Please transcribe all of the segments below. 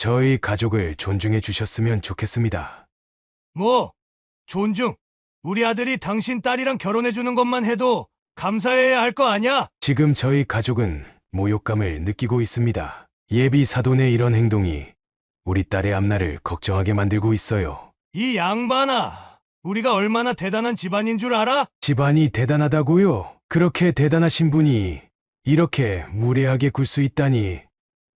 저희 가족을 존중해 주셨으면 좋겠습니다. 뭐, 존중. 우리 아들이 당신 딸이랑 결혼해주는 것만 해도 감사해야 할 거 아냐? 지금 저희 가족은 모욕감을 느끼고 있습니다. 예비 사돈의 이런 행동이 우리 딸의 앞날을 걱정하게 만들고 있어요. 이 양반아, 우리가 얼마나 대단한 집안인 줄 알아? 집안이 대단하다고요? 그렇게 대단하신 분이 이렇게 무례하게 굴 수 있다니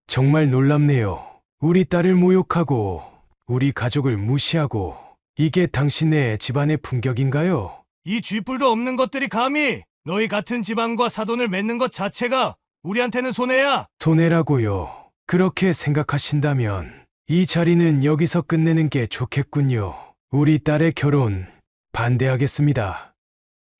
정말 놀랍네요. 우리 딸을 모욕하고 우리 가족을 무시하고 이게 당신네 집안의 품격인가요? 이 쥐뿔도 없는 것들이 감히 너희 같은 집안과 사돈을 맺는 것 자체가 우리한테는 손해야. 손해라고요. 그렇게 생각하신다면 이 자리는 여기서 끝내는 게 좋겠군요. 우리 딸의 결혼 반대하겠습니다.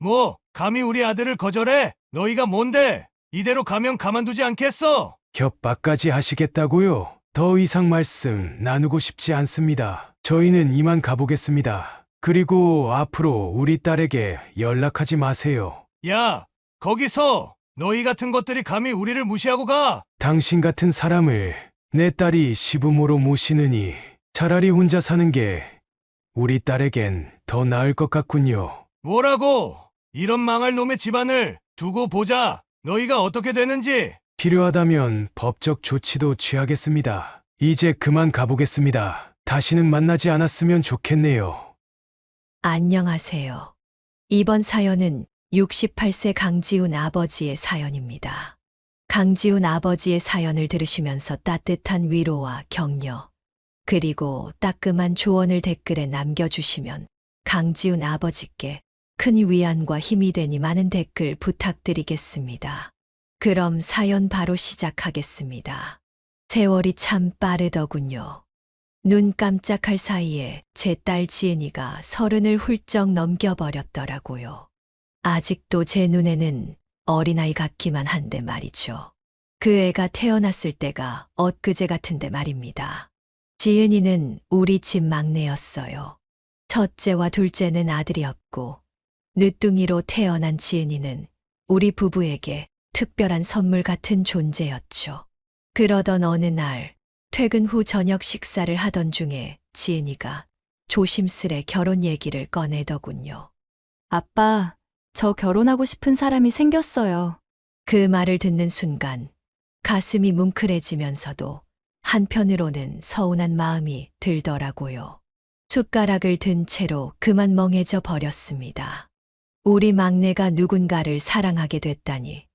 뭐, 감히 우리 아들을 거절해? 너희가 뭔데? 이대로 가면 가만두지 않겠어? 협박까지 하시겠다고요? 더 이상 말씀 나누고 싶지 않습니다. 저희는 이만 가보겠습니다. 그리고 앞으로 우리 딸에게 연락하지 마세요. 야, 거기서! 너희 같은 것들이 감히 우리를 무시하고 가! 당신 같은 사람을 내 딸이 시부모로 모시느니 차라리 혼자 사는 게 우리 딸에겐 더 나을 것 같군요. 뭐라고? 이런 망할 놈의 집안을 두고 보자. 너희가 어떻게 되는지. 필요하다면 법적 조치도 취하겠습니다. 이제 그만 가보겠습니다. 다시는 만나지 않았으면 좋겠네요. 안녕하세요. 이번 사연은 68세 강지훈 아버지의 사연입니다. 강지훈 아버지의 사연을 들으시면서 따뜻한 위로와 격려, 그리고 따끔한 조언을 댓글에 남겨주시면 강지훈 아버지께 큰 위안과 힘이 되니 많은 댓글 부탁드리겠습니다. 그럼 사연 바로 시작하겠습니다. 세월이 참 빠르더군요. 눈 깜짝할 사이에 제 딸 지은이가 30을 훌쩍 넘겨버렸더라고요. 아직도 제 눈에는 어린아이 같기만 한데 말이죠. 그 애가 태어났을 때가 엊그제 같은데 말입니다. 지은이는 우리 집 막내였어요. 첫째와 둘째는 아들이었고 늦둥이로 태어난 지은이는 우리 부부에게 특별한 선물 같은 존재였죠. 그러던 어느 날 퇴근 후 저녁 식사를 하던 중에 지은이가 조심스레 결혼 얘기를 꺼내더군요. 아빠, 저 결혼하고 싶은 사람이 생겼어요. 그 말을 듣는 순간 가슴이 뭉클해지면서도 한편으로는 서운한 마음이 들더라고요. 숟가락을 든 채로 그만 멍해져 버렸습니다. 우리 막내가 누군가를 사랑하게 됐다니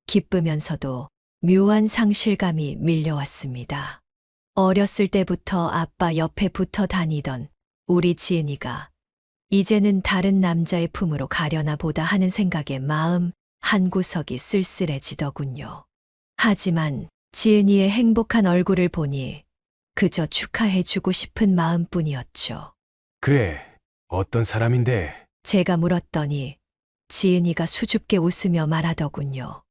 기쁘면서도 묘한 상실감이 밀려왔습니다. 어렸을 때부터 아빠 옆에 붙어 다니던 우리 지은이가 이제는 다른 남자의 품으로 가려나 보다 하는 생각에 마음 한구석이 쓸쓸해지더군요. 하지만 지은이의 행복한 얼굴을 보니 그저 축하해주고 싶은 마음뿐이었죠. 그래, 어떤 사람인데? 제가 물었더니 지은이가 수줍게 웃으며 말하더군요.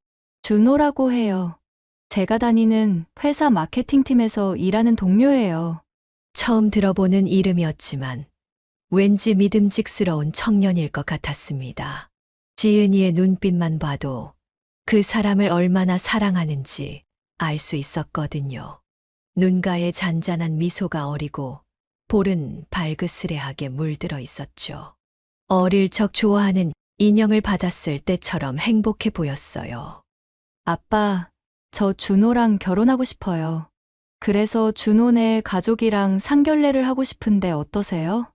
준호라고 해요. 제가 다니는 회사 마케팅팀에서 일하는 동료예요. 처음 들어보는 이름이었지만 왠지 믿음직스러운 청년일 것 같았습니다. 지은이의 눈빛만 봐도 그 사람을 얼마나 사랑하는지 알 수 있었거든요. 눈가에 잔잔한 미소가 어리고 볼은 발그스레하게 물들어 있었죠. 어릴 적 좋아하는 인형을 받았을 때처럼 행복해 보였어요. 아빠, 저 준호랑 결혼하고 싶어요. 그래서 준호네 가족이랑 상견례를 하고 싶은데 어떠세요?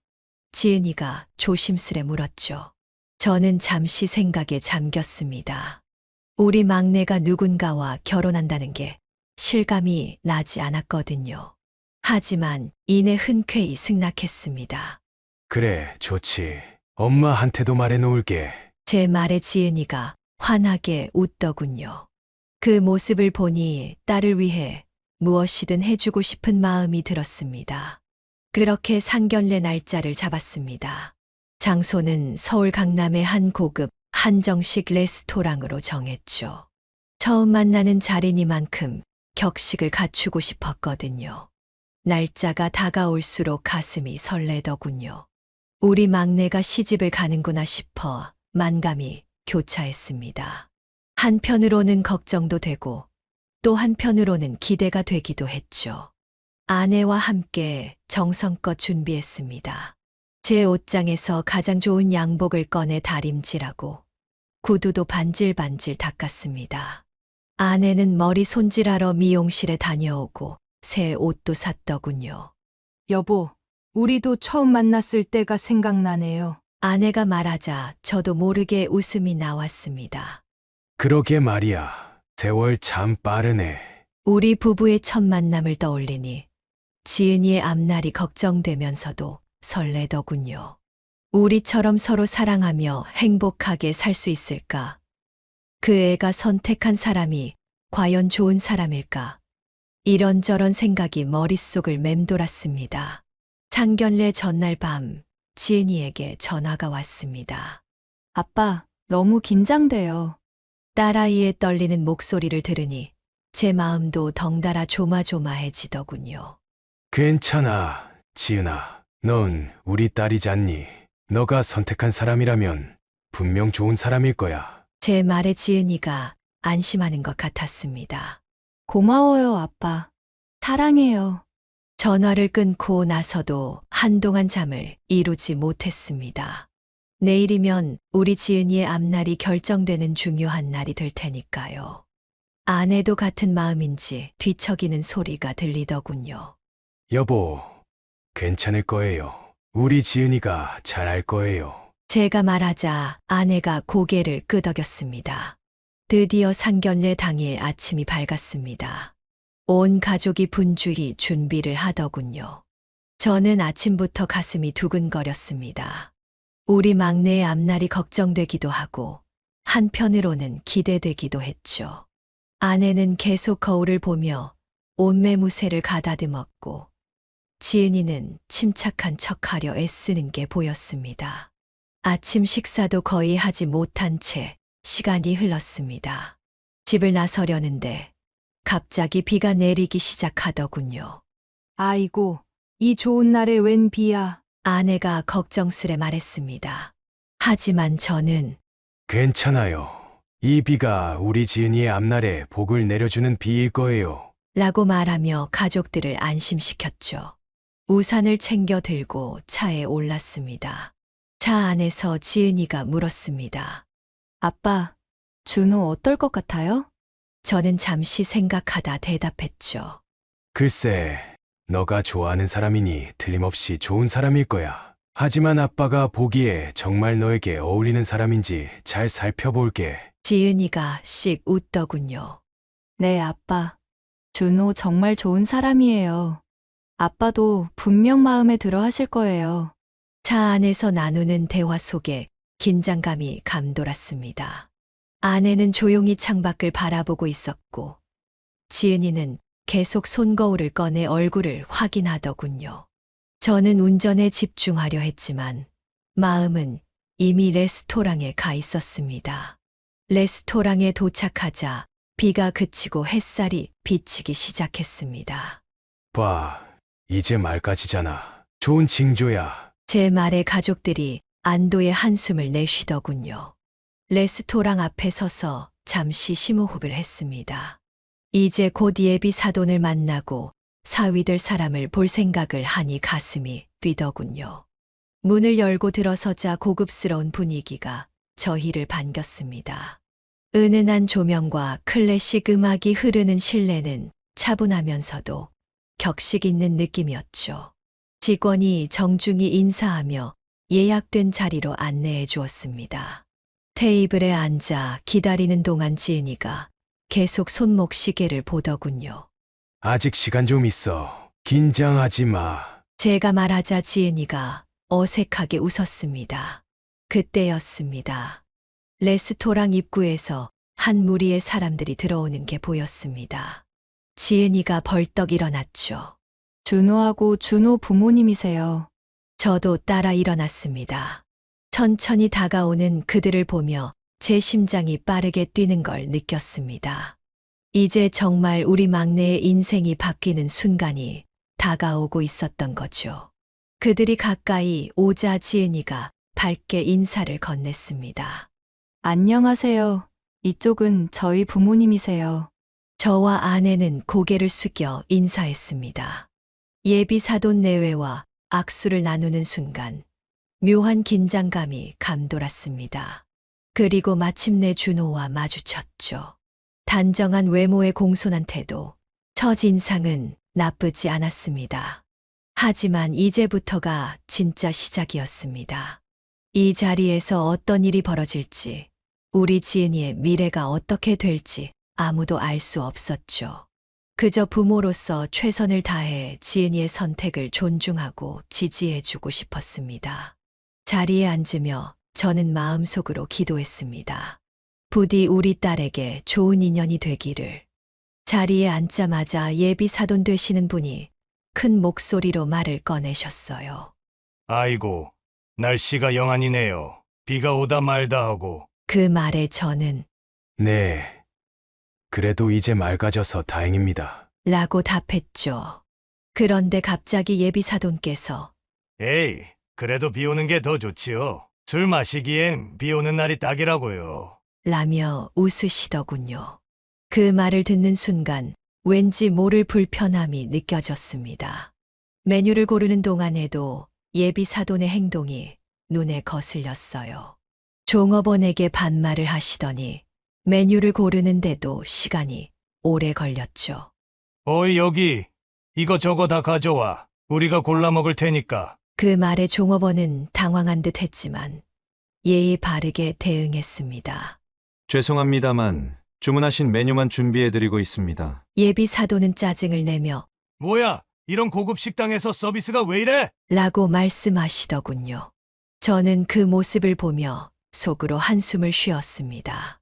지은이가 조심스레 물었죠. 저는 잠시 생각에 잠겼습니다. 우리 막내가 누군가와 결혼한다는 게 실감이 나지 않았거든요. 하지만 이내 흔쾌히 승낙했습니다. 그래, 좋지. 엄마한테도 말해놓을게. 제 말에 지은이가 환하게 웃더군요. 그 모습을 보니 딸을 위해 무엇이든 해주고 싶은 마음이 들었습니다. 그렇게 상견례 날짜를 잡았습니다. 장소는 서울 강남의 한 고급 한정식 레스토랑으로 정했죠. 처음 만나는 자리니만큼 격식을 갖추고 싶었거든요. 날짜가 다가올수록 가슴이 설레더군요. 우리 막내가 시집을 가는구나 싶어 만감이 교차했습니다. 한편으로는 걱정도 되고 또 한편으로는 기대가 되기도 했죠. 아내와 함께 정성껏 준비했습니다. 제 옷장에서 가장 좋은 양복을 꺼내 다림질하고 구두도 반질반질 닦았습니다. 아내는 머리 손질하러 미용실에 다녀오고 새 옷도 샀더군요. 여보, 우리도 처음 만났을 때가 생각나네요. 아내가 말하자 저도 모르게 웃음이 나왔습니다. 그러게 말이야. 세월 참 빠르네. 우리 부부의 첫 만남을 떠올리니 지은이의 앞날이 걱정되면서도 설레더군요. 우리처럼 서로 사랑하며 행복하게 살 수 있을까? 그 애가 선택한 사람이 과연 좋은 사람일까? 이런저런 생각이 머릿속을 맴돌았습니다. 상견례 전날 밤 지은이에게 전화가 왔습니다. 아빠, 너무 긴장돼요. 딸아이의 떨리는 목소리를 들으니 제 마음도 덩달아 조마조마해지더군요. 괜찮아, 지은아. 넌 우리 딸이잖니. 너가 선택한 사람이라면 분명 좋은 사람일 거야. 제 말에 지은이가 안심하는 것 같았습니다. 고마워요, 아빠. 사랑해요. 전화를 끊고 나서도 한동안 잠을 이루지 못했습니다. 내일이면 우리 지은이의 앞날이 결정되는 중요한 날이 될 테니까요. 아내도 같은 마음인지 뒤척이는 소리가 들리더군요. 여보, 괜찮을 거예요. 우리 지은이가 잘할 거예요. 제가 말하자 아내가 고개를 끄덕였습니다. 드디어 상견례 당일 아침이 밝았습니다. 온 가족이 분주히 준비를 하더군요. 저는 아침부터 가슴이 두근거렸습니다. 우리 막내의 앞날이 걱정되기도 하고 한편으로는 기대되기도 했죠. 아내는 계속 거울을 보며 옷매무새를 가다듬었고 지은이는 침착한 척하려 애쓰는 게 보였습니다. 아침 식사도 거의 하지 못한 채 시간이 흘렀습니다. 집을 나서려는데 갑자기 비가 내리기 시작하더군요. 아이고, 이 좋은 날에 웬 비야. 아내가 걱정스레 말했습니다. 하지만 저는 괜찮아요. 이 비가 우리 지은이의 앞날에 복을 내려주는 비일 거예요. 라고 말하며 가족들을 안심시켰죠. 우산을 챙겨 들고 차에 올랐습니다. 차 안에서 지은이가 물었습니다. 아빠, 준호 어떨 것 같아요? 저는 잠시 생각하다 대답했죠. 글쎄, 너가 좋아하는 사람이니 틀림없이 좋은 사람일 거야. 하지만 아빠가 보기에 정말 너에게 어울리는 사람인지 잘 살펴볼게. 지은이가 씩 웃더군요. 네, 아빠. 준호 정말 좋은 사람이에요. 아빠도 분명 마음에 들어 하실 거예요. 차 안에서 나누는 대화 속에 긴장감이 감돌았습니다. 아내는 조용히 창밖을 바라보고 있었고 지은이는 계속 손거울을 꺼내 얼굴을 확인하더군요. 저는 운전에 집중하려 했지만 마음은 이미 레스토랑에 가 있었습니다. 레스토랑에 도착하자 비가 그치고 햇살이 비치기 시작했습니다. 봐, 이제 말까지잖아. 좋은 징조야. 제 말에 가족들이 안도의 한숨을 내쉬더군요. 레스토랑 앞에 서서 잠시 심호흡을 했습니다. 이제 곧 예비 사돈을 만나고 사위될 사람을 볼 생각을 하니 가슴이 뛰더군요. 문을 열고 들어서자 고급스러운 분위기가 저희를 반겼습니다. 은은한 조명과 클래식 음악이 흐르는 실내는 차분하면서도 격식 있는 느낌이었죠. 직원이 정중히 인사하며 예약된 자리로 안내해 주었습니다. 테이블에 앉아 기다리는 동안 지은이가 계속 손목 시계를 보더군요. 아직 시간 좀 있어. 긴장하지 마. 제가 말하자 지은이가 어색하게 웃었습니다. 그때였습니다. 레스토랑 입구에서 한 무리의 사람들이 들어오는 게 보였습니다. 지은이가 벌떡 일어났죠. 준호하고 준호 부모님이세요. 저도 따라 일어났습니다. 천천히 다가오는 그들을 보며 제 심장이 빠르게 뛰는 걸 느꼈습니다. 이제 정말 우리 막내의 인생이 바뀌는 순간이 다가오고 있었던 거죠. 그들이 가까이 오자 지은이가 밝게 인사를 건넸습니다. 안녕하세요. 이쪽은 저희 부모님이세요. 저와 아내는 고개를 숙여 인사했습니다. 예비 사돈 내외와 악수를 나누는 순간 묘한 긴장감이 감돌았습니다. 그리고 마침내 준호와 마주쳤죠. 단정한 외모의 공손한 태도, 첫인상은 나쁘지 않았습니다. 하지만 이제부터가 진짜 시작이었습니다. 이 자리에서 어떤 일이 벌어질지, 우리 지은이의 미래가 어떻게 될지 아무도 알 수 없었죠. 그저 부모로서 최선을 다해 지은이의 선택을 존중하고 지지해주고 싶었습니다. 자리에 앉으며 저는 마음속으로 기도했습니다. 부디 우리 딸에게 좋은 인연이 되기를. 자리에 앉자마자 예비 사돈 되시는 분이 큰 목소리로 말을 꺼내셨어요. 아이고, 날씨가 영 아니네요. 비가 오다 말다 하고. 그 말에 저는 네. 그래도 이제 맑아져서 다행입니다. 라고 답했죠. 그런데 갑자기 예비 사돈께서 에이, 그래도 비 오는 게 더 좋지요. 술 마시기엔 비 오는 날이 딱이라고요. 라며 웃으시더군요. 그 말을 듣는 순간 왠지 모를 불편함이 느껴졌습니다. 메뉴를 고르는 동안에도 예비 사돈의 행동이 눈에 거슬렸어요. 종업원에게 반말을 하시더니 메뉴를 고르는데도 시간이 오래 걸렸죠. 어이, 여기 이거 저거 다 가져와. 우리가 골라 먹을 테니까. 그 말에 종업원은 당황한 듯 했지만 예의 바르게 대응했습니다. 죄송합니다만 주문하신 메뉴만 준비해드리고 있습니다. 예비 사돈은 짜증을 내며 뭐야, 이런 고급 식당에서 서비스가 왜 이래? 라고 말씀하시더군요. 저는 그 모습을 보며 속으로 한숨을 쉬었습니다.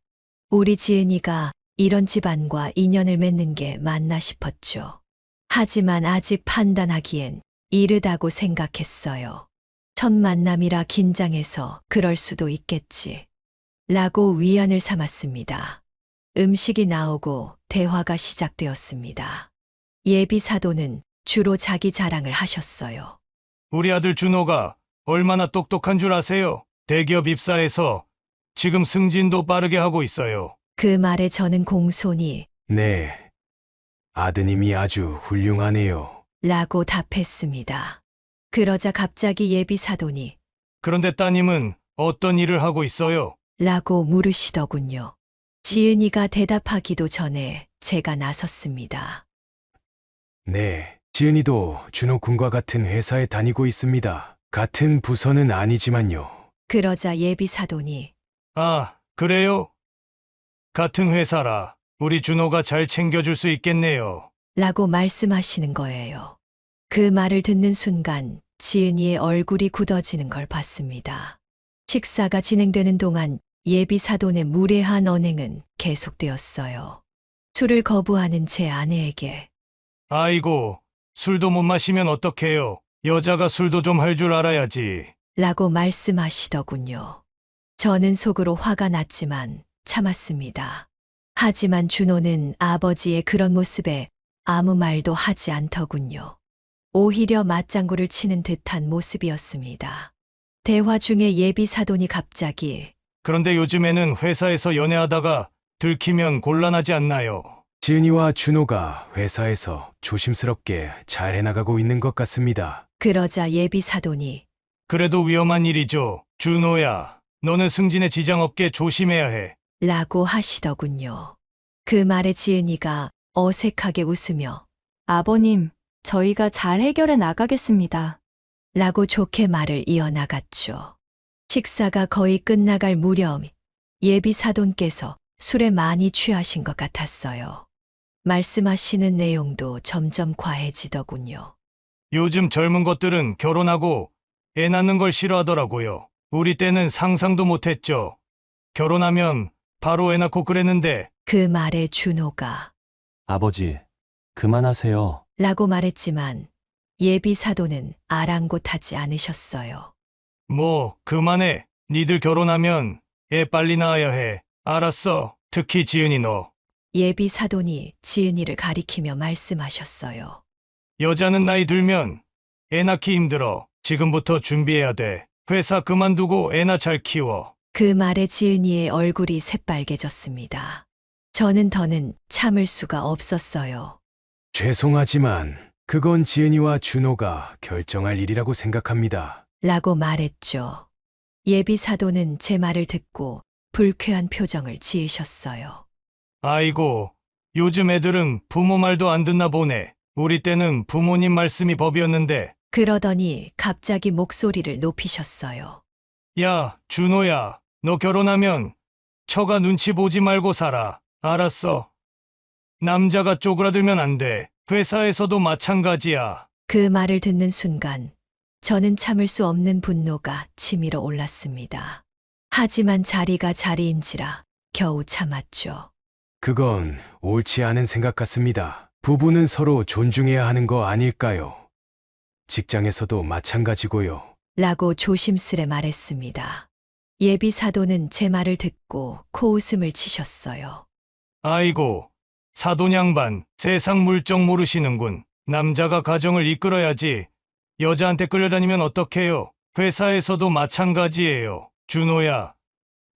우리 지은이가 이런 집안과 인연을 맺는 게 맞나 싶었죠. 하지만 아직 판단하기엔 이르다고 생각했어요. 첫 만남이라 긴장해서 그럴 수도 있겠지. 라고 위안을 삼았습니다. 음식이 나오고 대화가 시작되었습니다. 예비 사돈은 주로 자기 자랑을 하셨어요. 우리 아들 준호가 얼마나 똑똑한 줄 아세요? 대기업 입사해서 지금 승진도 빠르게 하고 있어요. 그 말에 저는 공손히 네. 아드님이 아주 훌륭하네요. 라고 답했습니다. 그러자 갑자기 예비 사돈이 그런데 따님은 어떤 일을 하고 있어요? 라고 물으시더군요. 지은이가 대답하기도 전에 제가 나섰습니다. 네. 지은이도 준호 군과 같은 회사에 다니고 있습니다. 같은 부서는 아니지만요. 그러자 예비 사돈이 아, 그래요? 같은 회사라 우리 준호가 잘 챙겨줄 수 있겠네요. 라고 말씀하시는 거예요. 그 말을 듣는 순간 지은이의 얼굴이 굳어지는 걸 봤습니다. 식사가 진행되는 동안 예비 사돈의 무례한 언행은 계속되었어요. 술을 거부하는 제 아내에게 아이고, 술도 못 마시면 어떡해요? 여자가 술도 좀 할 줄 알아야지. 라고 말씀하시더군요. 저는 속으로 화가 났지만 참았습니다. 하지만 준호는 아버지의 그런 모습에 아무 말도 하지 않더군요. 오히려 맞장구를 치는 듯한 모습이었습니다. 대화 중에 예비 사돈이 갑자기 그런데 요즘에는 회사에서 연애하다가 들키면 곤란하지 않나요? 지은이와 준호가 회사에서 조심스럽게 잘 해나가고 있는 것 같습니다. 그러자 예비 사돈이 그래도 위험한 일이죠. 준호야, 너는 승진에 지장 없게 조심해야 해. 라고 하시더군요. 그 말에 지은이가 어색하게 웃으며 아버님, 저희가 잘 해결해 나가겠습니다. 라고 좋게 말을 이어나갔죠. 식사가 거의 끝나갈 무렵 예비 사돈께서 술에 많이 취하신 것 같았어요. 말씀하시는 내용도 점점 과해지더군요. 요즘 젊은 것들은 결혼하고 애 낳는 걸 싫어하더라고요. 우리 때는 상상도 못했죠. 결혼하면 바로 애 낳고 그랬는데 그 말에 준호가 아버지, 그만하세요. 라고 말했지만 예비 사돈은 아랑곳하지 않으셨어요. 뭐 그만해. 니들 결혼하면 애 빨리 낳아야 해. 알았어. 특히 지은이 너. 예비 사돈이 지은이를 가리키며 말씀하셨어요. 여자는 나이 들면 애 낳기 힘들어. 지금부터 준비해야 돼. 회사 그만두고 애나 잘 키워. 그 말에 지은이의 얼굴이 새빨개졌습니다. 저는 더는 참을 수가 없었어요. 죄송하지만 그건 지은이와 준호가 결정할 일이라고 생각합니다. 라고 말했죠. 예비 사도는 제 말을 듣고 불쾌한 표정을 지으셨어요. 아이고, 요즘 애들은 부모 말도 안 듣나 보네. 우리 때는 부모님 말씀이 법이었는데. 그러더니 갑자기 목소리를 높이셨어요. 야, 준호야, 너 결혼하면 처가 눈치 보지 말고 살아. 알았어? 남자가 쪼그라들면 안 돼. 회사에서도 마찬가지야. 그 말을 듣는 순간 저는 참을 수 없는 분노가 치밀어 올랐습니다. 하지만 자리가 자리인지라 겨우 참았죠. 그건 옳지 않은 생각 같습니다. 부부는 서로 존중해야 하는 거 아닐까요? 직장에서도 마찬가지고요. 라고 조심스레 말했습니다. 예비 사도는 제 말을 듣고 코웃음을 치셨어요. 아이고, 사돈 양반, 세상 물정 모르시는군. 남자가 가정을 이끌어야지. 여자한테 끌려다니면 어떡해요? 회사에서도 마찬가지예요. 준호야,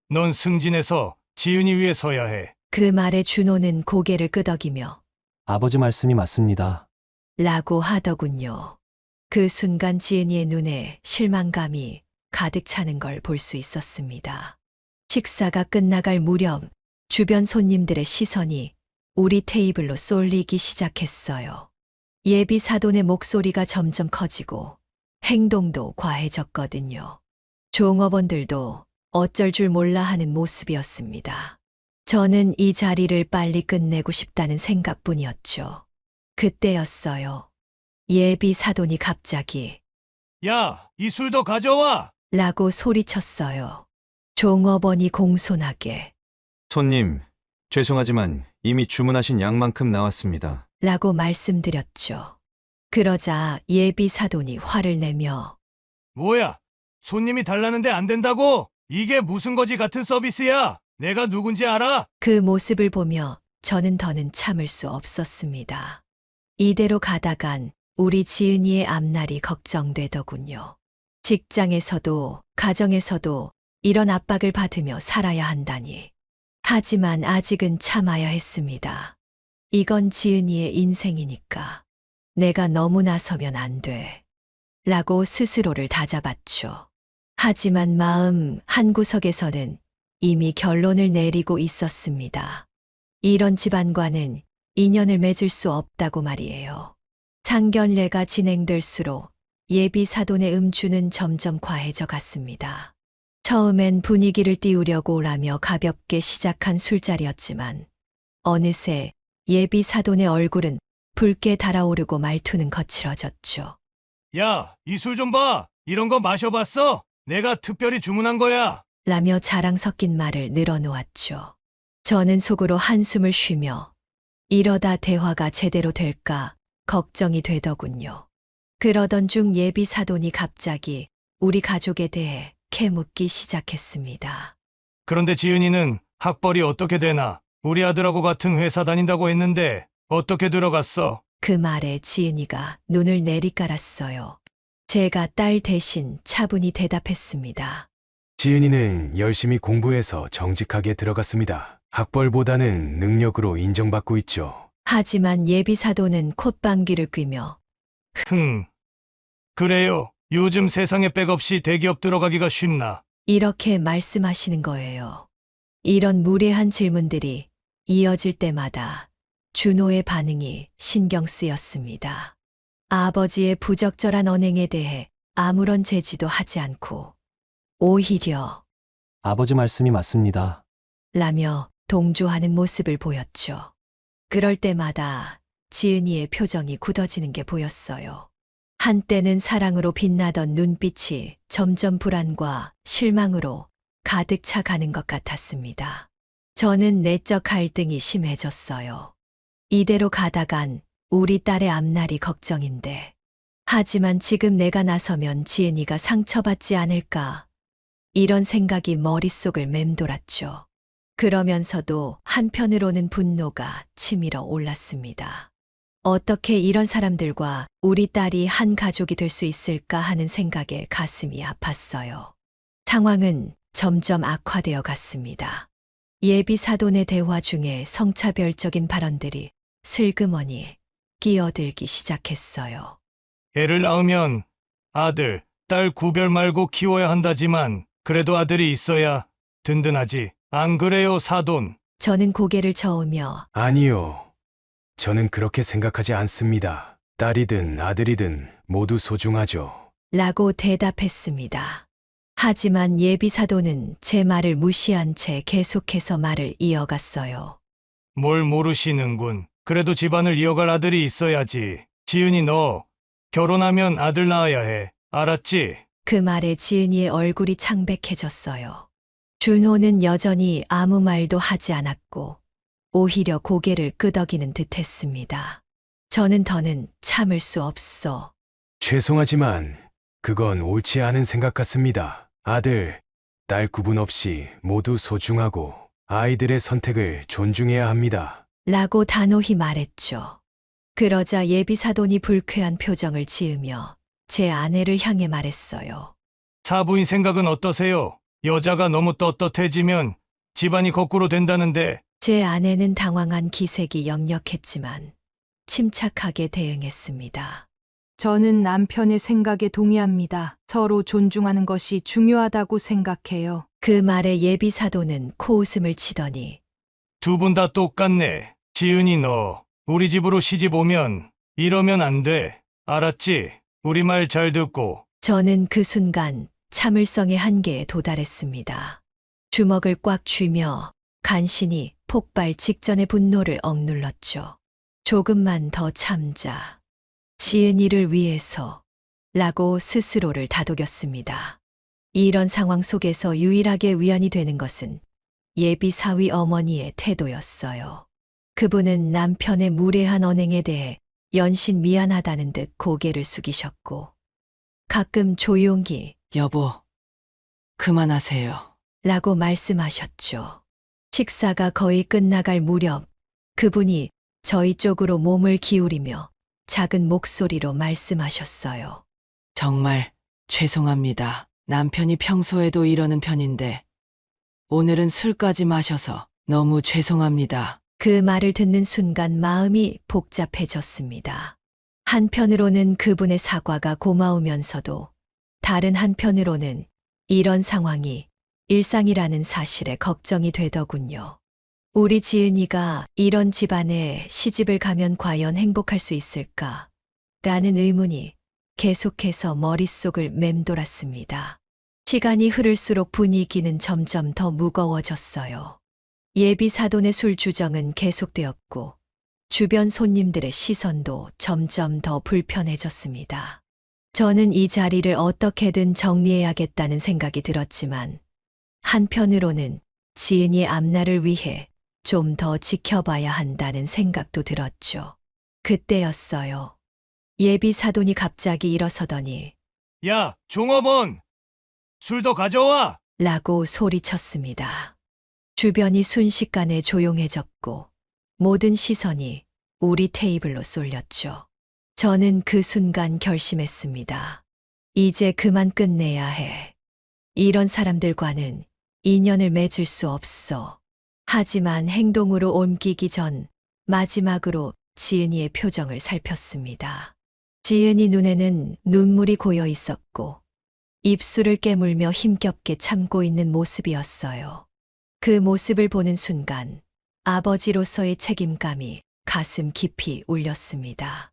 넌 승진해서 지은이 위에 서야 해. 그 말에 준호는 고개를 끄덕이며 아버지 말씀이 맞습니다. 라고 하더군요. 그 순간 지은이의 눈에 실망감이 가득 차는 걸 볼 수 있었습니다. 식사가 끝나갈 무렵 주변 손님들의 시선이 우리 테이블로 쏠리기 시작했어요. 예비 사돈의 목소리가 점점 커지고 행동도 과해졌거든요. 종업원들도 어쩔 줄 몰라 하는 모습이었습니다. 저는 이 자리를 빨리 끝내고 싶다는 생각뿐이었죠. 그때였어요. 예비 사돈이 갑자기 야, 이 술도 가져와! 라고 소리쳤어요. 종업원이 공손하게 손님, 죄송하지만 이미 주문하신 양만큼 나왔습니다. 라고 말씀드렸죠. 그러자 예비 사돈이 화를 내며 뭐야? 손님이 달라는데 안 된다고? 이게 무슨 거지 같은 서비스야? 내가 누군지 알아? 그 모습을 보며 저는 더는 참을 수 없었습니다. 이대로 가다간 우리 지은이의 앞날이 걱정되더군요. 직장에서도 가정에서도 이런 압박을 받으며 살아야 한다니. 하지만 아직은 참아야 했습니다. 이건 지은이의 인생이니까 내가 너무 나서면 안 돼. 라고 스스로를 다잡았죠. 하지만 마음 한구석에서는 이미 결론을 내리고 있었습니다. 이런 집안과는 인연을 맺을 수 없다고 말이에요. 상견례가 진행될수록 예비 사돈의 음주는 점점 과해져 갔습니다. 처음엔 분위기를 띄우려고 라며 가볍게 시작한 술자리였지만 어느새 예비 사돈의 얼굴은 붉게 달아오르고 말투는 거칠어졌죠. 야, 이 술 좀 봐! 이런 거 마셔봤어? 내가 특별히 주문한 거야! 라며 자랑 섞인 말을 늘어놓았죠. 저는 속으로 한숨을 쉬며 이러다 대화가 제대로 될까 걱정이 되더군요. 그러던 중 예비 사돈이 갑자기 우리 가족에 대해 캐묻기 시작했습니다. 그런데 지은이는 학벌이 어떻게 되나? 우리 아들하고 같은 회사 다닌다고 했는데 어떻게 들어갔어? 그 말에 지은이가 눈을 내리깔았어요. 제가 딸 대신 차분히 대답했습니다. 지은이는 열심히 공부해서 정직하게 들어갔습니다. 학벌보다는 능력으로 인정받고 있죠. 하지만 예비 사돈은 콧방귀를 뀌며 그래요. 요즘 세상에 백없이 대기업 들어가기가 쉽나? 이렇게 말씀하시는 거예요. 이런 무례한 질문들이 이어질 때마다 준호의 반응이 신경 쓰였습니다. 아버지의 부적절한 언행에 대해 아무런 제지도 하지 않고 오히려 아버지 말씀이 맞습니다. 라며 동조하는 모습을 보였죠. 그럴 때마다 지은이의 표정이 굳어지는 게 보였어요. 한때는 사랑으로 빛나던 눈빛이 점점 불안과 실망으로 가득 차가는 것 같았습니다. 저는 내적 갈등이 심해졌어요. 이대로 가다간 우리 딸의 앞날이 걱정인데. 하지만 지금 내가 나서면 지은이가 상처받지 않을까. 이런 생각이 머릿속을 맴돌았죠. 그러면서도 한편으로는 분노가 치밀어 올랐습니다. 어떻게 이런 사람들과 우리 딸이 한 가족이 될 수 있을까 하는 생각에 가슴이 아팠어요. 상황은 점점 악화되어 갔습니다. 예비 사돈의 대화 중에 성차별적인 발언들이 슬그머니 끼어들기 시작했어요. 애를 낳으면 아들, 딸 구별 말고 키워야 한다지만 그래도 아들이 있어야 든든하지. 안 그래요, 사돈? 저는 고개를 저으며 아니요. 저는 그렇게 생각하지 않습니다. 딸이든 아들이든 모두 소중하죠. 라고 대답했습니다. 하지만 예비 사도는 제 말을 무시한 채 계속해서 말을 이어갔어요. 뭘 모르시는군. 그래도 집안을 이어갈 아들이 있어야지. 지은이 너 결혼하면 아들 낳아야 해. 알았지? 그 말에 지은이의 얼굴이 창백해졌어요. 준호는 여전히 아무 말도 하지 않았고 오히려 고개를 끄덕이는 듯 했습니다. 저는 더는 참을 수 없어. 죄송하지만 그건 옳지 않은 생각 같습니다. 아들, 딸 구분 없이 모두 소중하고 아이들의 선택을 존중해야 합니다. 라고 단호히 말했죠. 그러자 예비 사돈이 불쾌한 표정을 지으며 제 아내를 향해 말했어요. 사부인 생각은 어떠세요? 여자가 너무 떳떳해지면 집안이 거꾸로 된다는데. 제 아내는 당황한 기색이 역력했지만 침착하게 대응했습니다. 저는 남편의 생각에 동의합니다. 서로 존중하는 것이 중요하다고 생각해요. 그 말에 예비 사도는 코웃음을 치더니 두 분 다 똑같네. 지은이 너 우리 집으로 시집 오면 이러면 안 돼. 알았지? 우리 말 잘 듣고. 저는 그 순간 참을성의 한계에 도달했습니다. 주먹을 꽉 쥐며 간신히 폭발 직전의 분노를 억눌렀죠. 조금만 더 참자. 지은이를 위해서 라고 스스로를 다독였습니다. 이런 상황 속에서 유일하게 위안이 되는 것은 예비 사위 어머니의 태도였어요. 그분은 남편의 무례한 언행에 대해 연신 미안하다는 듯 고개를 숙이셨고 가끔 조용히 여보, 그만하세요. 라고 말씀하셨죠. 식사가 거의 끝나갈 무렵 그분이 저희 쪽으로 몸을 기울이며 작은 목소리로 말씀하셨어요. 정말 죄송합니다. 남편이 평소에도 이러는 편인데 오늘은 술까지 마셔서 너무 죄송합니다. 그 말을 듣는 순간 마음이 복잡해졌습니다. 한편으로는 그분의 사과가 고마우면서도 다른 한편으로는 이런 상황이 일상이라는 사실에 걱정이 되더군요. 우리 지은이가 이런 집안에 시집을 가면 과연 행복할 수 있을까? 라는 의문이 계속해서 머릿속을 맴돌았습니다. 시간이 흐를수록 분위기는 점점 더 무거워졌어요. 예비 사돈의 술 주정은 계속되었고 주변 손님들의 시선도 점점 더 불편해졌습니다. 저는 이 자리를 어떻게든 정리해야겠다는 생각이 들었지만 한편으로는 지은이의 앞날을 위해 좀 더 지켜봐야 한다는 생각도 들었죠. 그때였어요. 예비 사돈이 갑자기 일어서더니 야, 종업원! 술 더 가져와! 라고 소리쳤습니다. 주변이 순식간에 조용해졌고 모든 시선이 우리 테이블로 쏠렸죠. 저는 그 순간 결심했습니다. 이제 그만 끝내야 해. 이런 사람들과는 인연을 맺을 수 없어. 하지만 행동으로 옮기기 전 마지막으로 지은이의 표정을 살폈습니다. 지은이 눈에는 눈물이 고여 있었고 입술을 깨물며 힘겹게 참고 있는 모습이었어요. 그 모습을 보는 순간 아버지로서의 책임감이 가슴 깊이 울렸습니다.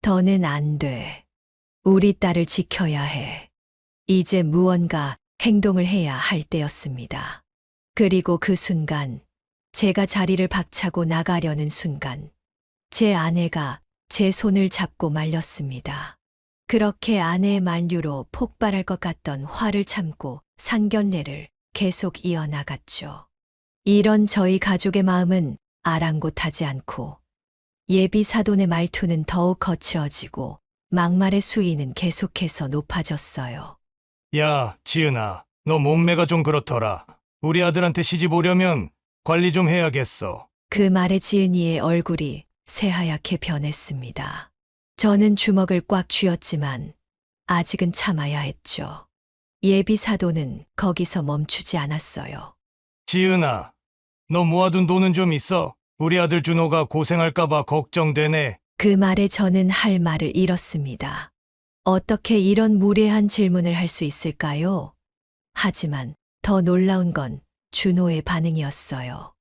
더는 안 돼. 우리 딸을 지켜야 해. 이제 무언가 행동을 해야 할 때였습니다. 그리고 그 순간 제가 자리를 박차고 나가려는 순간 제 아내가 제 손을 잡고 말렸습니다. 그렇게 아내의 만류로 폭발할 것 같던 화를 참고 상견례를 계속 이어나갔죠. 이런 저희 가족의 마음은 아랑곳하지 않고 예비 사돈의 말투는 더욱 거칠어지고 막말의 수위는 계속해서 높아졌어요. 야, 지은아, 너 몸매가 좀 그렇더라. 우리 아들한테 시집 오려면 관리 좀 해야겠어. 그 말에 지은이의 얼굴이 새하얗게 변했습니다. 저는 주먹을 꽉 쥐었지만 아직은 참아야 했죠. 예비 사돈은 거기서 멈추지 않았어요. 지은아, 너 모아둔 돈은 좀 있어? 우리 아들 준호가 고생할까봐 걱정되네. 그 말에 저는 할 말을 잃었습니다. 어떻게 이런 무례한 질문을 할 수 있을까요? 하지만 더 놀라운 건 준호의 반응이었어요.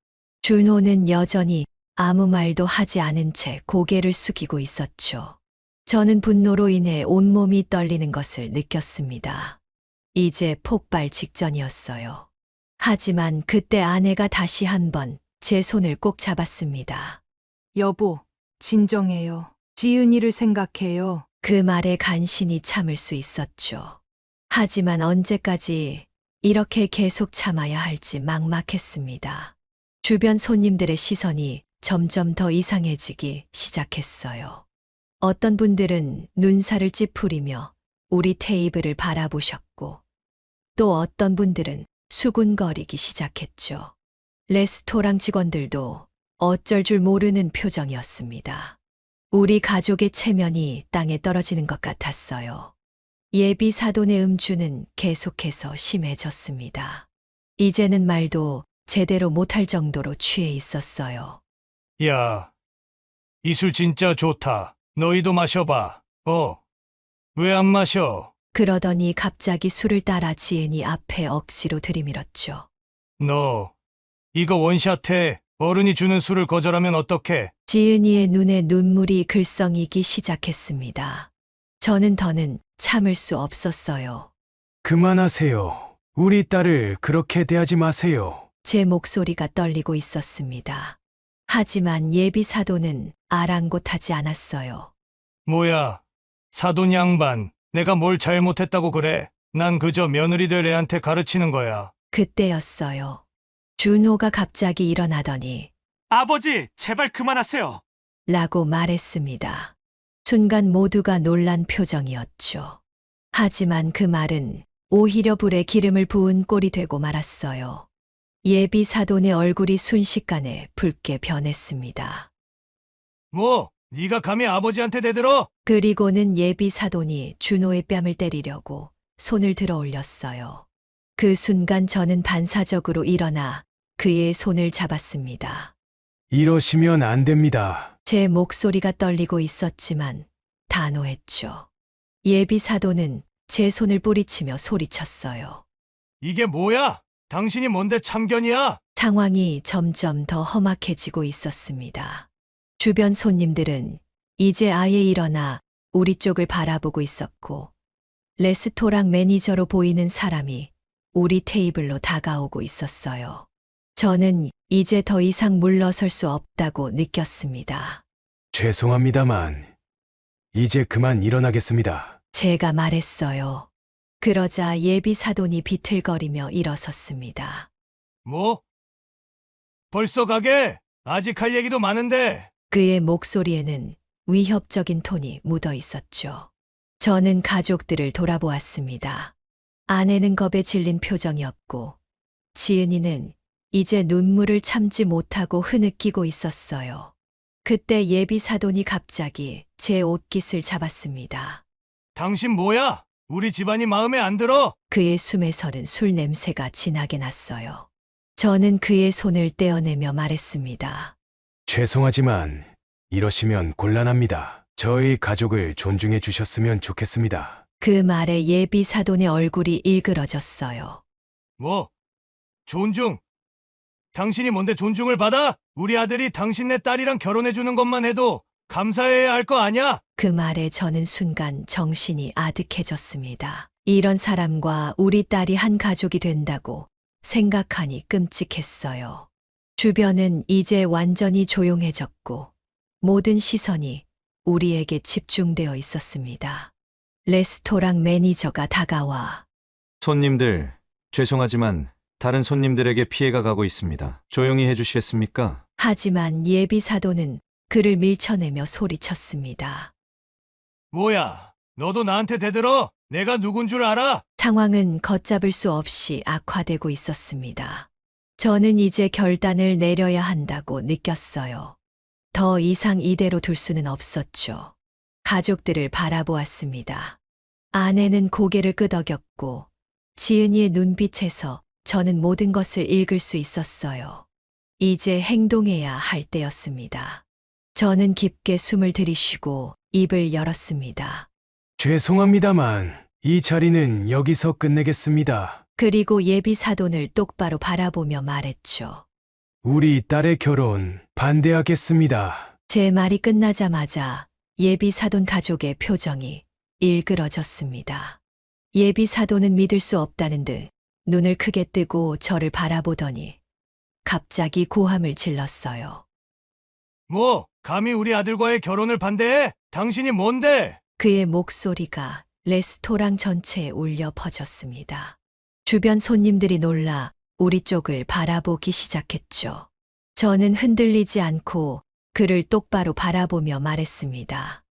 준호는 여전히 아무 말도 하지 않은 채 고개를 숙이고 있었죠. 저는 분노로 인해 온몸이 떨리는 것을 느꼈습니다. 이제 폭발 직전이었어요. 하지만 그때 아내가 다시 한번 제 손을 꼭 잡았습니다. 여보, 진정해요. 지은이를 생각해요. 그 말에 간신히 참을 수 있었죠. 하지만 언제까지 이렇게 계속 참아야 할지 막막했습니다. 주변 손님들의 시선이 점점 더 이상해지기 시작했어요. 어떤 분들은 눈살을 찌푸리며 우리 테이블을 바라보셨고, 또 어떤 분들은 수군거리기 시작했죠. 레스토랑 직원들도 어쩔 줄 모르는 표정이었습니다. 우리 가족의 체면이 땅에 떨어지는 것 같았어요. 예비 사돈의 음주는 계속해서 심해졌습니다. 이제는 말도 제대로 못할 정도로 취해 있었어요. 야, 이 술 진짜 좋다. 너희도 마셔봐. 왜 안 마셔? 그러더니 갑자기 술을 따라 지은이 앞에 억지로 들이밀었죠. 너, 이거 원샷해. 어른이 주는 술을 거절하면 어떡해? 지은이의 눈에 눈물이 글썽이기 시작했습니다. 저는 더는 참을 수 없었어요. 그만하세요. 우리 딸을 그렇게 대하지 마세요. 제 목소리가 떨리고 있었습니다. 하지만 예비 사돈은 아랑곳하지 않았어요. 뭐야, 사돈 양반. 내가 뭘 잘못했다고 그래? 난 그저 며느리 될 애한테 가르치는 거야. 그때였어요. 준호가 갑자기 일어나더니 아버지, 제발 그만하세요. 라고 말했습니다. 순간 모두가 놀란 표정이었죠. 하지만 그 말은 오히려 불에 기름을 부은 꼴이 되고 말았어요. 예비 사돈의 얼굴이 순식간에 붉게 변했습니다. 뭐, 네가 감히 아버지한테 대들어? 그리고는 예비 사돈이 준호의 뺨을 때리려고 손을 들어 올렸어요. 그 순간 저는 반사적으로 일어나 그의 손을 잡았습니다. 이러시면 안 됩니다. 제 목소리가 떨리고 있었지만 단호했죠. 예비 사돈은 제 손을 뿌리치며 소리쳤어요. 이게 뭐야? 당신이 뭔데 참견이야? 상황이 점점 더 험악해지고 있었습니다. 주변 손님들은 이제 아예 일어나 우리 쪽을 바라보고 있었고, 레스토랑 매니저로 보이는 사람이 우리 테이블로 다가오고 있었어요. 저는 이제 더 이상 물러설 수 없다고 느꼈습니다. 죄송합니다만, 이제 그만 일어나겠습니다. 제가 말했어요. 그러자 예비 사돈이 비틀거리며 일어섰습니다. 뭐? 벌써 가게? 아직 할 얘기도 많은데. 그의 목소리에는 위협적인 톤이 묻어 있었죠. 저는 가족들을 돌아보았습니다. 아내는 겁에 질린 표정이었고, 지은이는 이제 눈물을 참지 못하고 흐느끼고 있었어요. 그때 예비 사돈이 갑자기 제 옷깃을 잡았습니다. 당신 뭐야? 우리 집안이 마음에 안 들어? 그의 숨에서는 술 냄새가 진하게 났어요. 저는 그의 손을 떼어내며 말했습니다. 죄송하지만 이러시면 곤란합니다. 저희 가족을 존중해 주셨으면 좋겠습니다. 그 말에 예비 사돈의 얼굴이 일그러졌어요. 뭐? 존중? 당신이 뭔데 존중을 받아? 우리 아들이 당신네 딸이랑 결혼해주는 것만 해도 감사해야 할 거 아냐? 그 말에 저는 순간 정신이 아득해졌습니다. 이런 사람과 우리 딸이 한 가족이 된다고 생각하니 끔찍했어요. 주변은 이제 완전히 조용해졌고 모든 시선이 우리에게 집중되어 있었습니다. 레스토랑 매니저가 다가와 손님들, 죄송하지만 다른 손님들에게 피해가 가고 있습니다. 조용히 해주시겠습니까? 하지만 예비 사돈은 그를 밀쳐내며 소리쳤습니다. 뭐야? 너도 나한테 대들어? 내가 누군 줄 알아? 상황은 걷잡을 수 없이 악화되고 있었습니다. 저는 이제 결단을 내려야 한다고 느꼈어요. 더 이상 이대로 둘 수는 없었죠. 가족들을 바라보았습니다. 아내는 고개를 끄덕였고 지은이의 눈빛에서 저는 모든 것을 읽을 수 있었어요. 이제 행동해야 할 때였습니다. 저는 깊게 숨을 들이쉬고 입을 열었습니다. 죄송합니다만 이 자리는 여기서 끝내겠습니다. 그리고 예비 사돈을 똑바로 바라보며 말했죠. 우리 딸의 결혼 반대하겠습니다. 제 말이 끝나자마자 예비 사돈 가족의 표정이 일그러졌습니다. 예비 사돈은 믿을 수 없다는 듯 눈을 크게 뜨고 저를 바라보더니 갑자기 고함을 질렀어요. 뭐, 감히 우리 아들과의 결혼을 반대해? 당신이 뭔데? 그의 목소리가 레스토랑 전체에 울려 퍼졌습니다. 주변 손님들이 놀라 우리 쪽을 바라보기 시작했죠. 저는 흔들리지 않고 그를 똑바로 바라보며 말했습니다.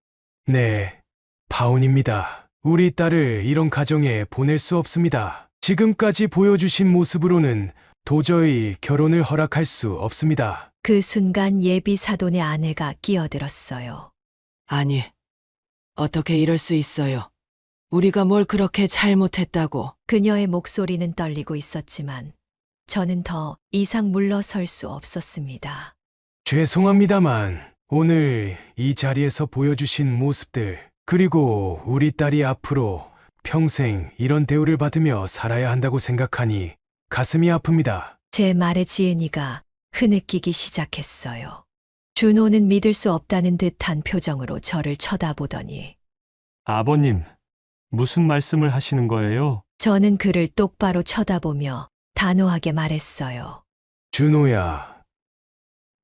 네, 파혼입니다. 우리 딸을 이런 가정에 보낼 수 없습니다. 지금까지 보여주신 모습으로는 도저히 결혼을 허락할 수 없습니다. 그 순간 예비 사돈의 아내가 끼어들었어요. 아니, 어떻게 이럴 수 있어요? 우리가 뭘 그렇게 잘못했다고. 그녀의 목소리는 떨리고 있었지만 저는 더 이상 물러설 수 없었습니다. 죄송합니다만 오늘 이 자리에서 보여주신 모습들, 그리고 우리 딸이 앞으로 평생 이런 대우를 받으며 살아야 한다고 생각하니 가슴이 아픕니다. 제 말에 지은이가 흐느끼기 시작했어요. 준호는 믿을 수 없다는 듯한 표정으로 저를 쳐다보더니 아버님, 무슨 말씀을 하시는 거예요? 저는 그를 똑바로 쳐다보며 단호하게 말했어요. 준호야,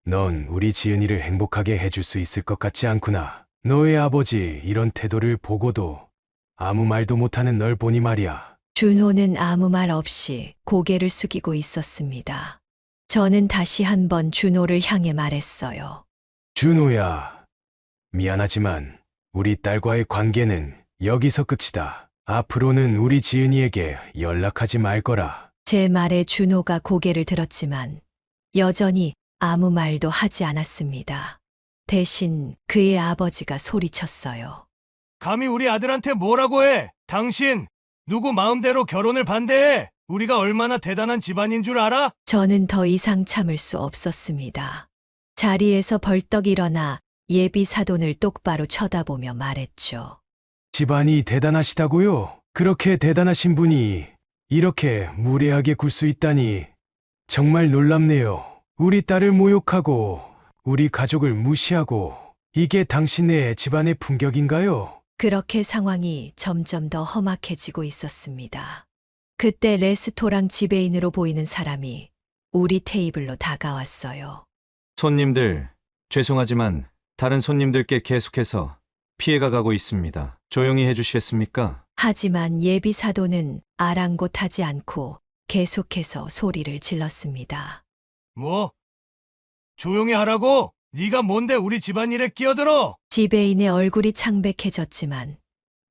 넌 우리 지은이를 행복하게 해줄 수 있을 것 같지 않구나. 너의 아버지 이런 태도를 보고도 아무 말도 못하는 널 보니 말이야. 준호는 아무 말 없이 고개를 숙이고 있었습니다. 저는 다시 한번 준호를 향해 말했어요. 준호야, 미안하지만 우리 딸과의 관계는 여기서 끝이다. 앞으로는 우리 지은이에게 연락하지 말 거라. 제 말에 준호가 고개를 들었지만 여전히 아무 말도 하지 않았습니다. 대신 그의 아버지가 소리쳤어요. 감히 우리 아들한테 뭐라고 해? 당신, 누구 마음대로 결혼을 반대해? 우리가 얼마나 대단한 집안인 줄 알아? 저는 더 이상 참을 수 없었습니다. 자리에서 벌떡 일어나 예비 사돈을 똑바로 쳐다보며 말했죠. 집안이 대단하시다고요? 그렇게 대단하신 분이 이렇게 무례하게 굴 수 있다니 정말 놀랍네요. 우리 딸을 모욕하고 우리 가족을 무시하고 이게 당신네 집안의 품격인가요? 그렇게 상황이 점점 더 험악해지고 있었습니다. 그때 레스토랑 지배인으로 보이는 사람이 우리 테이블로 다가왔어요. 손님들, 죄송하지만 다른 손님들께 계속해서 피해가 가고 있습니다. 조용히 해주시겠습니까? 하지만 예비 사돈은 아랑곳하지 않고 계속해서 소리를 질렀습니다. 뭐? 조용히 하라고? 네가 뭔데 우리 집안일에 끼어들어? 지배인의 얼굴이 창백해졌지만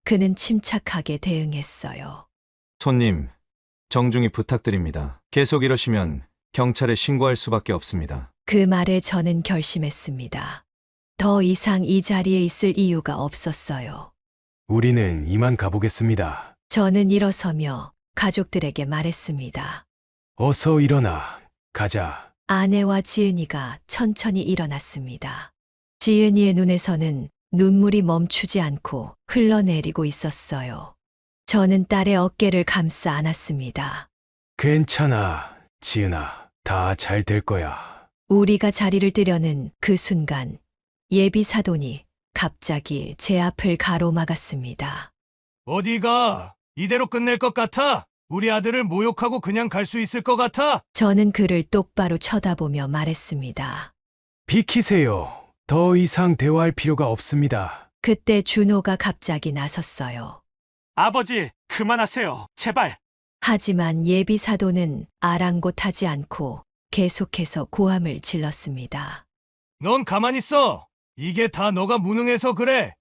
그는 침착하게 대응했어요. 손님, 정중히 부탁드립니다. 계속 이러시면 경찰에 신고할 수밖에 없습니다. 그 말에 저는 결심했습니다. 더 이상 이 자리에 있을 이유가 없었어요. 우리는 이만 가보겠습니다. 저는 일어서며 가족들에게 말했습니다. 어서 일어나. 가자. 아내와 지은이가 천천히 일어났습니다. 지은이의 눈에서는 눈물이 멈추지 않고 흘러내리고 있었어요. 저는 딸의 어깨를 감싸 안았습니다. 괜찮아, 지은아. 다 잘 될 거야. 우리가 자리를 뜨려는 그 순간 예비 사돈이 갑자기 제 앞을 가로막았습니다. 어디가? 이대로 끝낼 것 같아? 우리 아들을 모욕하고 그냥 갈 수 있을 것 같아? 저는 그를 똑바로 쳐다보며 말했습니다. 비키세요. 더 이상 대화할 필요가 없습니다. 그때 준호가 갑자기 나섰어요. 아버지, 그만하세요. 제발. 하지만 예비 사돈은 아랑곳하지 않고 계속해서 고함을 질렀습니다. 넌 가만히 있어. 이게 다 너가 무능해서 그래.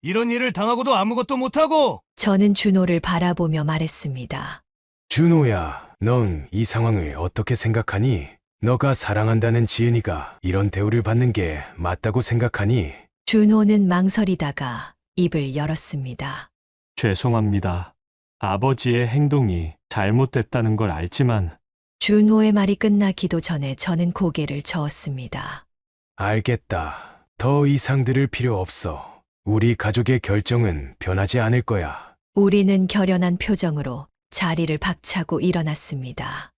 이런 일을 당하고도 아무것도 못하고. 저는 준호를 바라보며 말했습니다. 준호야, 넌 이 상황을 어떻게 생각하니? 너가 사랑한다는 지은이가 이런 대우를 받는 게 맞다고 생각하니? 준호는 망설이다가 입을 열었습니다. 죄송합니다. 아버지의 행동이 잘못됐다는 걸 알지만 준호의 말이 끝나기도 전에 저는 고개를 저었습니다. 알겠다. 더 이상 들을 필요 없어. 우리 가족의 결정은 변하지 않을 거야. 우리는 결연한 표정으로 자리를 박차고 일어났습니다.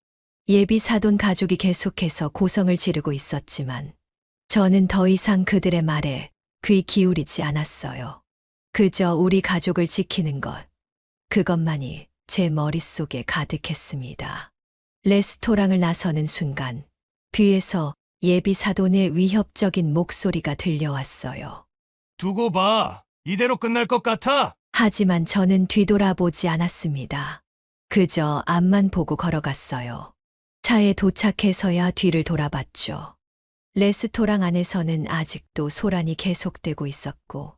예비 사돈 가족이 계속해서 고성을 지르고 있었지만 저는 더 이상 그들의 말에 귀 기울이지 않았어요. 그저 우리 가족을 지키는 것, 그것만이 제 머릿속에 가득했습니다. 레스토랑을 나서는 순간 뒤에서 예비 사돈의 위협적인 목소리가 들려왔어요. 두고 봐. 이대로 끝날 것 같아? 하지만 저는 뒤돌아보지 않았습니다. 그저 앞만 보고 걸어갔어요. 차에 도착해서야 뒤를 돌아봤죠. 레스토랑 안에서는 아직도 소란이 계속되고 있었고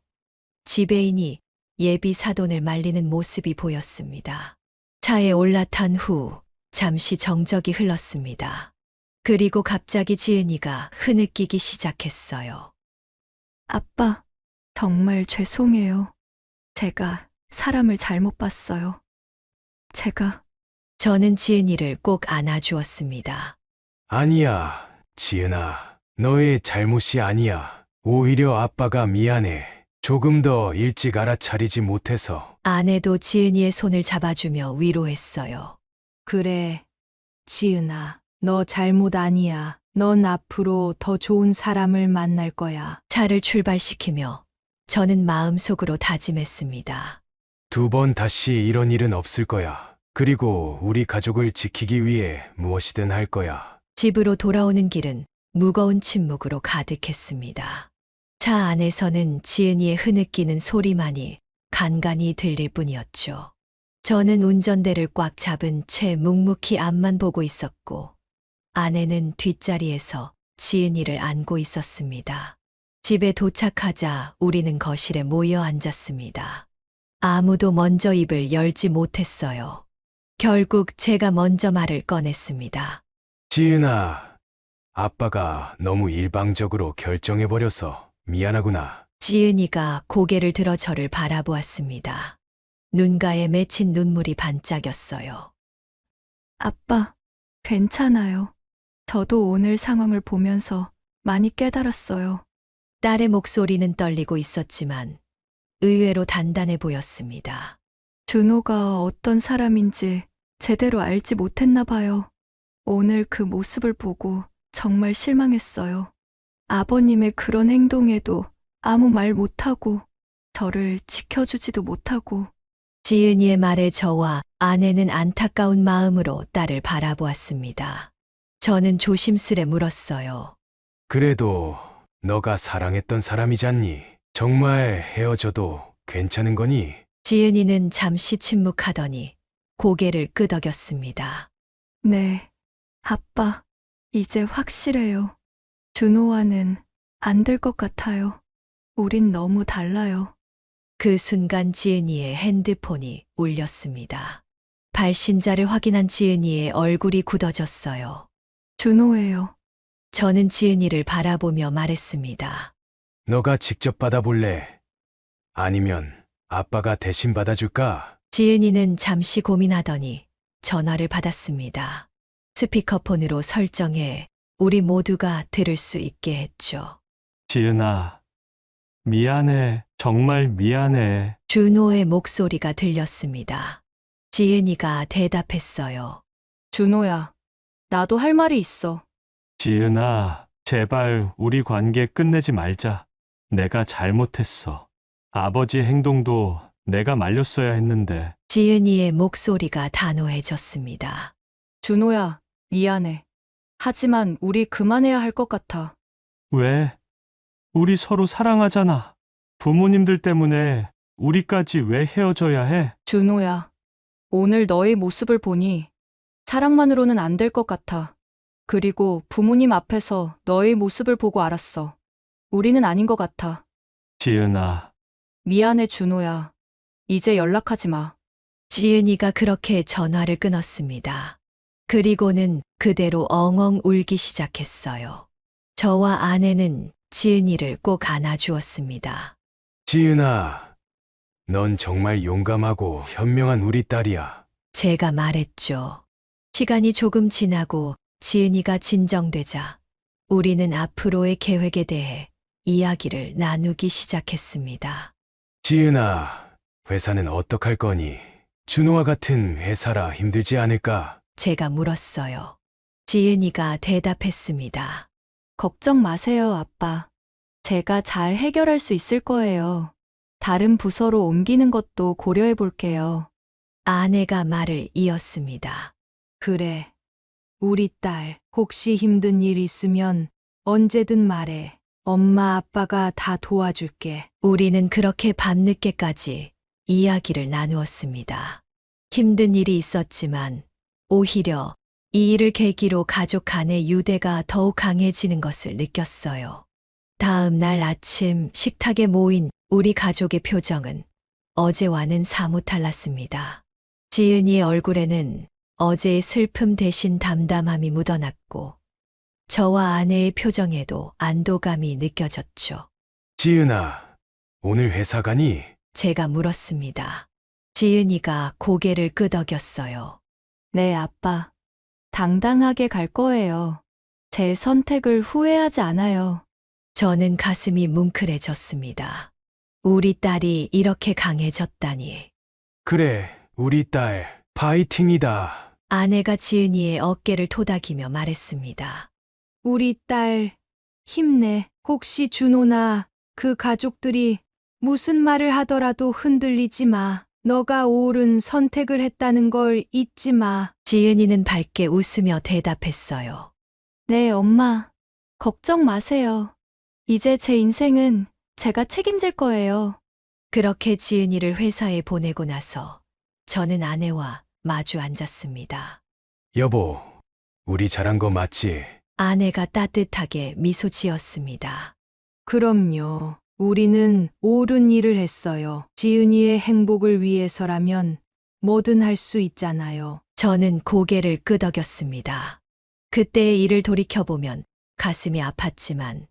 지배인이 예비 사돈을 말리는 모습이 보였습니다. 차에 올라탄 후 잠시 정적이 흘렀습니다. 그리고 갑자기 지은이가 흐느끼기 시작했어요. 아빠, 정말 죄송해요. 제가 사람을 잘못 봤어요. 저는 지은이를 꼭 안아주었습니다. 아니야, 지은아. 너의 잘못이 아니야. 오히려 아빠가 미안해. 조금 더 일찍 알아차리지 못해서. 아내도 지은이의 손을 잡아주며 위로했어요. 그래, 지은아, 너 잘못 아니야. 넌 앞으로 더 좋은 사람을 만날 거야. 차를 출발시키며 저는 마음속으로 다짐했습니다. 2번 다시 이런 일은 없을 거야. 그리고 우리 가족을 지키기 위해 무엇이든 할 거야. 집으로 돌아오는 길은 무거운 침묵으로 가득했습니다. 차 안에서는 지은이의 흐느끼는 소리만이 간간히 들릴 뿐이었죠. 저는 운전대를 꽉 잡은 채 묵묵히 앞만 보고 있었고 아내는 뒷자리에서 지은이를 안고 있었습니다. 집에 도착하자 우리는 거실에 모여 앉았습니다. 아무도 먼저 입을 열지 못했어요. 결국 제가 먼저 말을 꺼냈습니다. 지은아, 아빠가 너무 일방적으로 결정해버려서 미안하구나. 지은이가 고개를 들어 저를 바라보았습니다. 눈가에 맺힌 눈물이 반짝였어요. 아빠, 괜찮아요. 저도 오늘 상황을 보면서 많이 깨달았어요. 딸의 목소리는 떨리고 있었지만 의외로 단단해 보였습니다. 준호가 어떤 사람인지 제대로 알지 못했나 봐요. 오늘 그 모습을 보고 정말 실망했어요. 아버님의 그런 행동에도 아무 말 못하고 저를 지켜주지도 못하고. 지은이의 말에 저와 아내는 안타까운 마음으로 딸을 바라보았습니다. 저는 조심스레 물었어요. 그래도 너가 사랑했던 사람이잖니. 정말 헤어져도 괜찮은 거니? 지은이는 잠시 침묵하더니 고개를 끄덕였습니다. 네, 아빠, 이제 확실해요. 준호와는 안 될 것 같아요. 우린 너무 달라요. 그 순간 지은이의 핸드폰이 울렸습니다. 발신자를 확인한 지은이의 얼굴이 굳어졌어요. 준호예요. 저는 지은이를 바라보며 말했습니다. 너가 직접 받아볼래? 아니면 아빠가 대신 받아줄까? 지은이는 잠시 고민하더니 전화를 받았습니다. 스피커폰으로 설정해 우리 모두가 들을 수 있게 했죠. 지은아, 미안해. 정말 미안해. 준호의 목소리가 들렸습니다. 지은이가 대답했어요. 준호야, 나도 할 말이 있어. 지은아, 제발 우리 관계 끝내지 말자. 내가 잘못했어. 아버지 행동도 내가 말렸어야 했는데. 지은이의 목소리가 단호해졌습니다. 준호야, 미안해. 하지만 우리 그만해야 할 것 같아. 왜? 우리 서로 사랑하잖아. 부모님들 때문에 우리까지 왜 헤어져야 해? 준호야, 오늘 너의 모습을 보니 사랑만으로는 안 될 것 같아. 그리고 부모님 앞에서 너의 모습을 보고 알았어. 우리는 아닌 것 같아. 지은아, 미안해, 준호야. 이제 연락하지 마. 지은이가 그렇게 전화를 끊었습니다. 그리고는 그대로 엉엉 울기 시작했어요. 저와 아내는 지은이를 꼭 안아주었습니다. 지은아, 넌 정말 용감하고 현명한 우리 딸이야. 제가 말했죠. 시간이 조금 지나고 지은이가 진정되자 우리는 앞으로의 계획에 대해 이야기를 나누기 시작했습니다. 지은아, 회사는 어떡할 거니? 준호와 같은 회사라 힘들지 않을까? 제가 물었어요. 지은이가 대답했습니다. 걱정 마세요, 아빠. 제가 잘 해결할 수 있을 거예요. 다른 부서로 옮기는 것도 고려해 볼게요. 아내가 말을 이었습니다. 그래. 우리 딸, 혹시 힘든 일 있으면 언제든 말해. 엄마, 아빠가 다 도와줄게. 우리는 그렇게 밤늦게까지 이야기를 나누었습니다. 힘든 일이 있었지만 오히려 이 일을 계기로 가족 간의 유대가 더욱 강해지는 것을 느꼈어요. 다음 날 아침 식탁에 모인 우리 가족의 표정은 어제와는 사뭇 달랐습니다. 지은이의 얼굴에는 어제의 슬픔 대신 담담함이 묻어났고 저와 아내의 표정에도 안도감이 느껴졌죠. 지은아, 오늘 회사 가니? 제가 물었습니다. 지은이가 고개를 끄덕였어요. 네, 아빠. 당당하게 갈 거예요. 제 선택을 후회하지 않아요. 저는 가슴이 뭉클해졌습니다. 우리 딸이 이렇게 강해졌다니. 그래, 우리 딸, 파이팅이다. 아내가 지은이의 어깨를 토닥이며 말했습니다. 우리 딸, 힘내. 혹시 준호나 그 가족들이 무슨 말을 하더라도 흔들리지 마. 너가 옳은 선택을 했다는 걸 잊지 마. 지은이는 밝게 웃으며 대답했어요. 네, 엄마. 걱정 마세요. 이제 제 인생은 제가 책임질 거예요. 그렇게 지은이를 회사에 보내고 나서 저는 아내와 마주 앉았습니다. 여보, 우리 잘한 거 맞지? 아내가 따뜻하게 미소 지었습니다. 그럼요. 우리는 옳은 일을 했어요. 지은이의 행복을 위해서라면 뭐든 할 수 있잖아요. 저는 고개를 끄덕였습니다. 그때의 일을 돌이켜보면 가슴이 아팠지만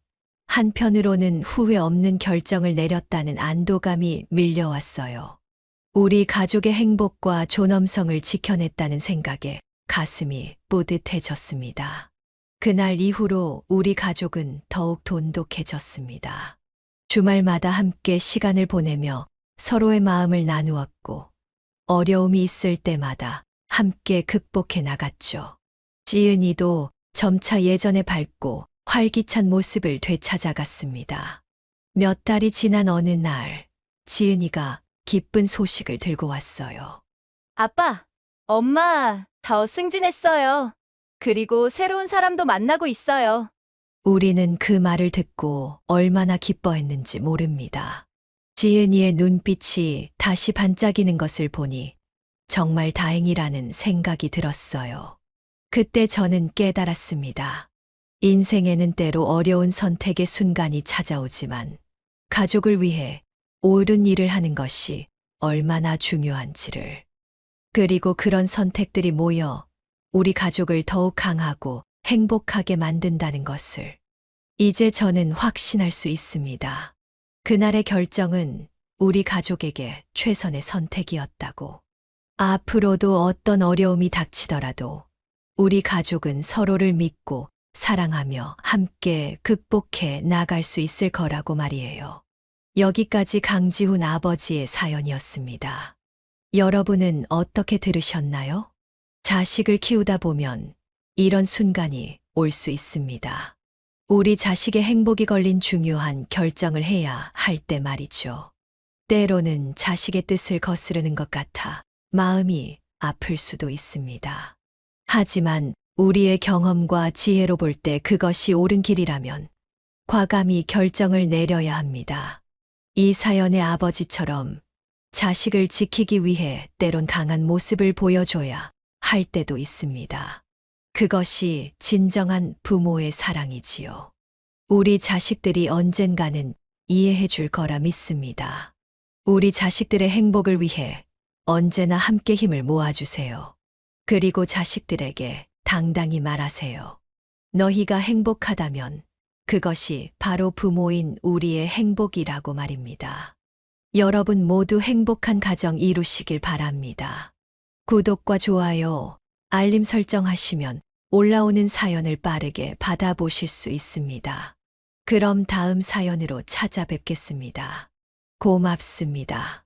한편으로는 후회 없는 결정을 내렸다는 안도감이 밀려왔어요. 우리 가족의 행복과 존엄성을 지켜냈다는 생각에 가슴이 뿌듯해졌습니다. 그날 이후로 우리 가족은 더욱 돈독해졌습니다. 주말마다 함께 시간을 보내며 서로의 마음을 나누었고 어려움이 있을 때마다 함께 극복해 나갔죠. 지은이도 점차 예전의 밝고 활기찬 모습을 되찾아갔습니다. 몇 달이 지난 어느 날, 지은이가 기쁜 소식을 들고 왔어요. 아빠, 엄마, 더 승진했어요. 그리고 새로운 사람도 만나고 있어요. 우리는 그 말을 듣고 얼마나 기뻐했는지 모릅니다. 지은이의 눈빛이 다시 반짝이는 것을 보니 정말 다행이라는 생각이 들었어요. 그때 저는 깨달았습니다. 인생에는 때로 어려운 선택의 순간이 찾아오지만 가족을 위해 옳은 일을 하는 것이 얼마나 중요한지를. 그리고 그런 선택들이 모여 우리 가족을 더욱 강하고 행복하게 만든다는 것을 이제 저는 확신할 수 있습니다. 그날의 결정은 우리 가족에게 최선의 선택이었다고. 앞으로도 어떤 어려움이 닥치더라도 우리 가족은 서로를 믿고 사랑하며 함께 극복해 나갈 수 있을 거라고 말이에요. 여기까지 강지훈 아버지의 사연이었습니다. 여러분은 어떻게 들으셨나요? 자식을 키우다 보면 이런 순간이 올 수 있습니다. 우리 자식의 행복이 걸린 중요한 결정을 해야 할 때 말이죠. 때로는 자식의 뜻을 거스르는 것 같아 마음이 아플 수도 있습니다. 하지만 우리의 경험과 지혜로 볼 때 그것이 옳은 길이라면 과감히 결정을 내려야 합니다. 이 사연의 아버지처럼 자식을 지키기 위해 때론 강한 모습을 보여줘야 할 때도 있습니다. 그것이 진정한 부모의 사랑이지요. 우리 자식들이 언젠가는 이해해 줄 거라 믿습니다. 우리 자식들의 행복을 위해 언제나 함께 힘을 모아주세요. 그리고 자식들에게 당당히 말하세요. 너희가 행복하다면 그것이 바로 부모인 우리의 행복이라고 말입니다. 여러분 모두 행복한 가정 이루시길 바랍니다. 구독과 좋아요, 알림 설정하시면 올라오는 사연을 빠르게 받아보실 수 있습니다. 그럼 다음 사연으로 찾아뵙겠습니다. 고맙습니다.